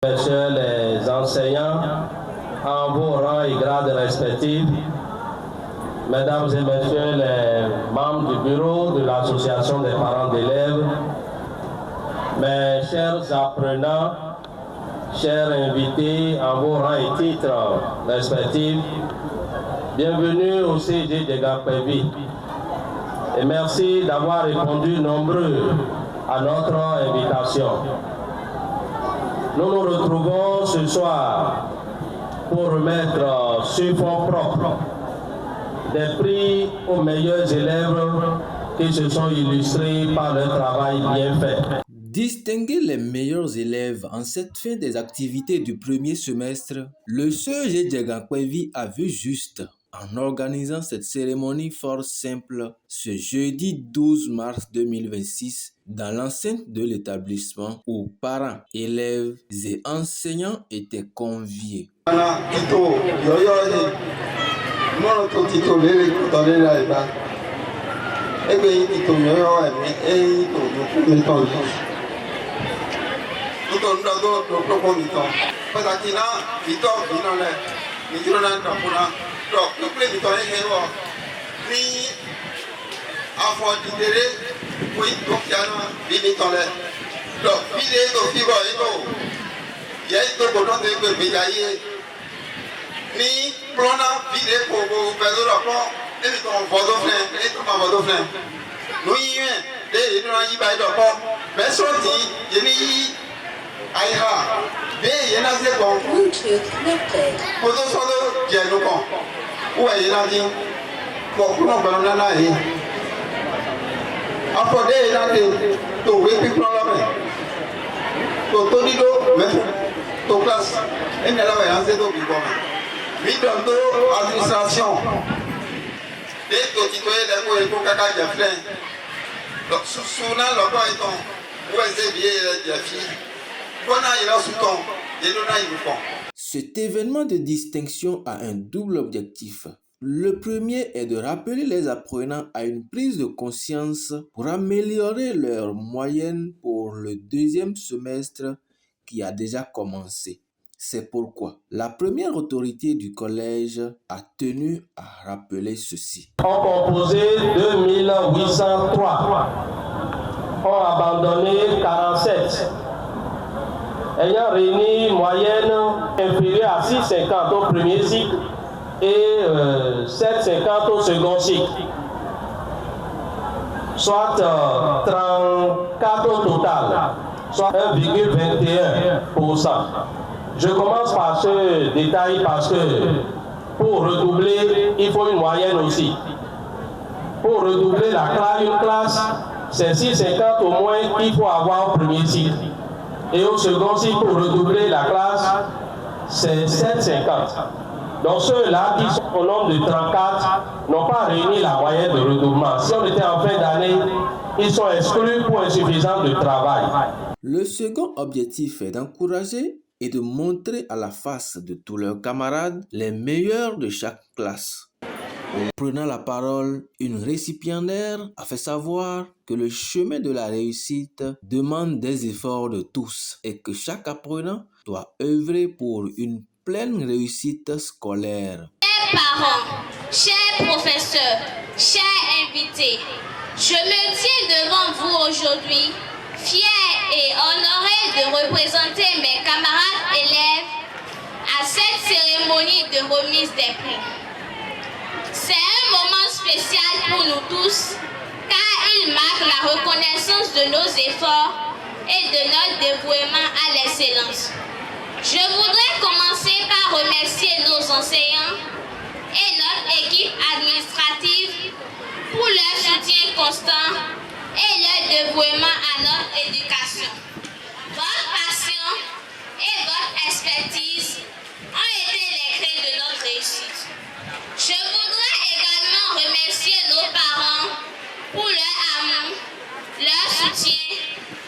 Messieurs les enseignants, en vos rangs et grades respectifs, Mesdames et Messieurs les membres du bureau de l'Association des parents d'élèves, mes chers apprenants, chers invités en vos rangs et titres respectifs, bienvenue au CG de Gakpevi et merci d'avoir répondu nombreux à notre invitation. Nous nous retrouvons ce soir pour remettre sur fonds propres des prix aux meilleurs élèves qui se sont illustrés par leur travail bien fait. Distinguer les meilleurs élèves en cette fin des activités du premier semestre, le CEG de Gakpevi a vu juste en organisant cette cérémonie fort simple ce jeudi 12 mars 2026 dans l'enceinte de l'établissement où parents, élèves et enseignants étaient conviés. Cet événement de distinction a un double objectif. Le premier est de rappeler les apprenants à une prise de conscience pour améliorer leur moyenne pour le deuxième semestre qui a déjà commencé. C'est pourquoi la première autorité du collège a tenu à rappeler ceci. Ont composé 2803, ont abandonné 47, ayant réuni moyenne inférieure à 6,50 au premier cycle et 7,50 au second cycle, soit 34 au total, soit 1,21%. Je commence par ce détail parce que pour redoubler, il faut une moyenne aussi. Pour redoubler une classe, c'est 6,50 au moins qu'il faut avoir au premier cycle. Et au second cycle, pour redoubler la classe, c'est 7,50. Donc ceux-là qui sont au nombre de 34 n'ont pas réuni la moyenne de redoublement. Si on était en fin d'année, ils sont exclus pour insuffisance de travail. Le second objectif est d'encourager et de montrer à la face de tous leurs camarades les meilleurs de chaque classe. En prenant la parole, une récipiendaire a fait savoir que le chemin de la réussite demande des efforts de tous et que chaque apprenant doit œuvrer pour une pleine réussite scolaire. Chers parents, chers professeurs, chers invités, je me tiens devant vous aujourd'hui, fier et honoré de représenter mes camarades élèves à cette cérémonie de remise des prix. C'est un moment spécial pour nous tous, car il marque la reconnaissance de nos efforts et de notre dévouement à l'excellence. Je voudrais commencer par remercier nos enseignants et notre équipe administrative pour leur soutien constant et leur dévouement à notre éducation. Votre passion et votre expertise ont été les clés de notre réussite. Je voudrais également remercier nos parents pour leur amour, leur soutien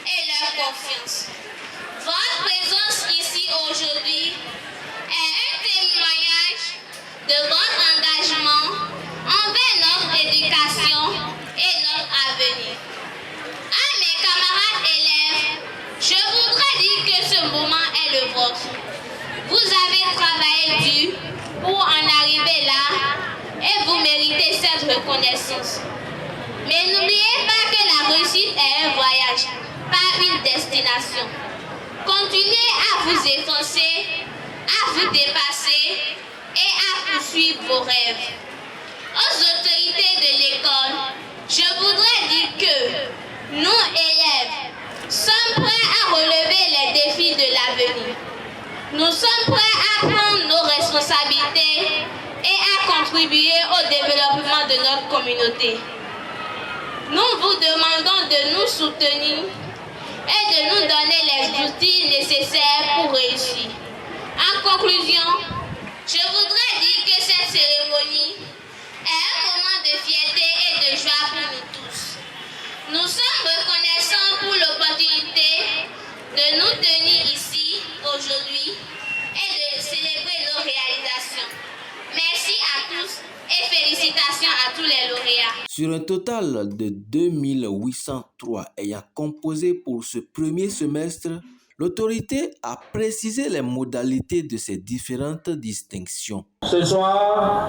et leur confiance. Votre présence ici aujourd'hui est un témoignage de votre engagement envers notre éducation et notre avenir. À mes camarades élèves, compte. Vous avez travaillé dur pour en arriver là et vous méritez cette reconnaissance. Mais n'oubliez pas que la réussite est un voyage, pas une destination. Continuez à vous efforcer, à vous dépasser et à poursuivre vos rêves. Aux autorités de l'école, je voudrais dire que nous, élèves, sommes prêts à relever les défis de l'avenir. Nous sommes prêts à prendre nos responsabilités et à contribuer au développement de notre communauté. Nous vous demandons de nous soutenir et de nous donner les outils nécessaires pour réussir. En conclusion, je voudrais dire que cette cérémonie est un moment de fierté et de joie pour nous tous. Nous sommes reconnaissants pour l'opportunité de nous tenir ici aujourd'hui et de célébrer nos réalisations. Merci à tous et félicitations à tous les lauréats. Sur un total de 2803 ayant composé pour ce premier semestre, l'autorité a précisé les modalités de ces différentes distinctions. Ce soir,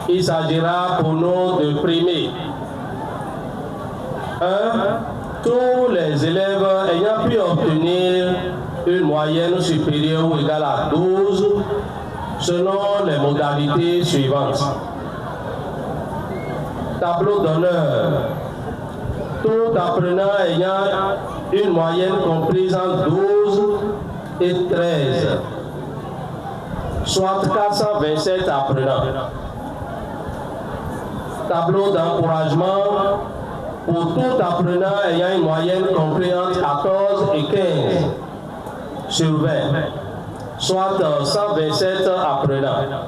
il s'agira pour nous de primer tous les élèves ayant pu obtenir une moyenne supérieure ou égale à 12 selon les modalités suivantes. Tableau d'honneur. Tout apprenant ayant une moyenne comprise entre 12 et 13, soit 427 apprenants. Tableau d'encouragement pour tout apprenant ayant une moyenne comprise entre 14 et 15 sur 20, soit 127 apprenants.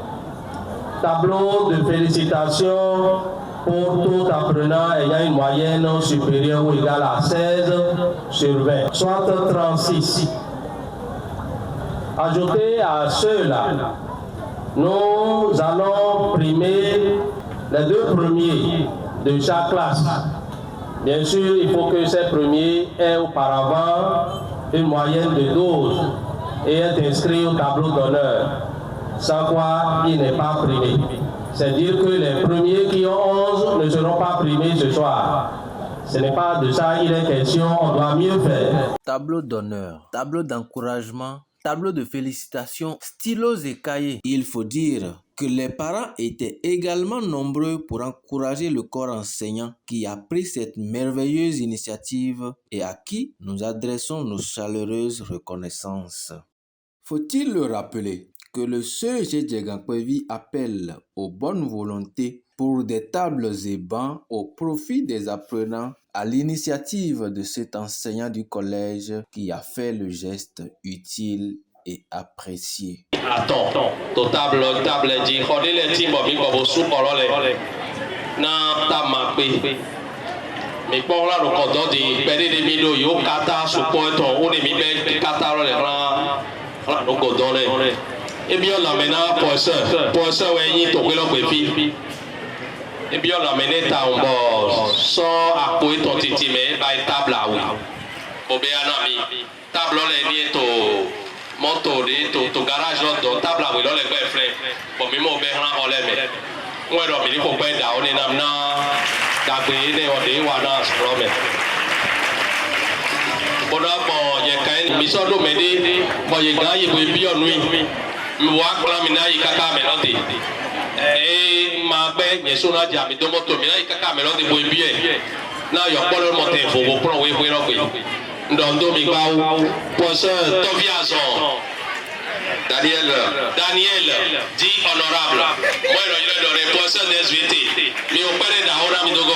Tableau de félicitations pour tout apprenant ayant une moyenne supérieure ou égale à 16 sur 20, soit 36. Ajouté à ceux-là, nous allons primer les deux premiers de chaque classe. Bien sûr, il faut que ces premiers aient auparavant une moyenne de 12 et être inscrits au tableau d'honneur, sans quoi il n'est pas primé. C'est-à-dire que les premiers qui ont 11 ne seront pas primés ce soir. Ce n'est pas de ça il est question, on doit mieux faire. Tableau d'honneur, tableau d'encouragement, tableau de félicitations, stylos et cahiers. Il faut dire que les parents étaient également nombreux pour encourager le corps enseignant qui a pris cette merveilleuse initiative et à qui nous adressons nos chaleureuses reconnaissances. Faut-il le rappeler que le CEG Djegankwevi appelle aux bonnes volontés pour des tables et bancs au profit des apprenants à l'initiative de cet enseignant du collège qui a fait le geste utile et apprécié. Attends, table dit, regardez les teams, na tamakpe. Mais pour là, le cordon de perdre des millions, yo kata support on est mis kata le grand, le cordon là. Et bien on l'amène pour ça ouais y toquer le pépi. Et bien on l'amène ta on bord, sans appuyer ton titi mais by table là oui. Pour bien ami, table là ni to moto de to garage là donc table là oui là les gars frère. Pour même au bien là on les met. Moi là mais il faut pas down et namna d'agréer des ordres wana problème. Bon d'abord il y a quand même mission de m'aider, bon il y a gars il peut bien nuit. Mwakla mina ikaka melodi ma be me so na ja mi do moto mina ikaka melodi bo bien na yo polo mo te fo bo pro we no ko ndondo mi gba professeur Tobiason Daniel dit honorable moi le professeur des SVT mi o pere da ora mi dogo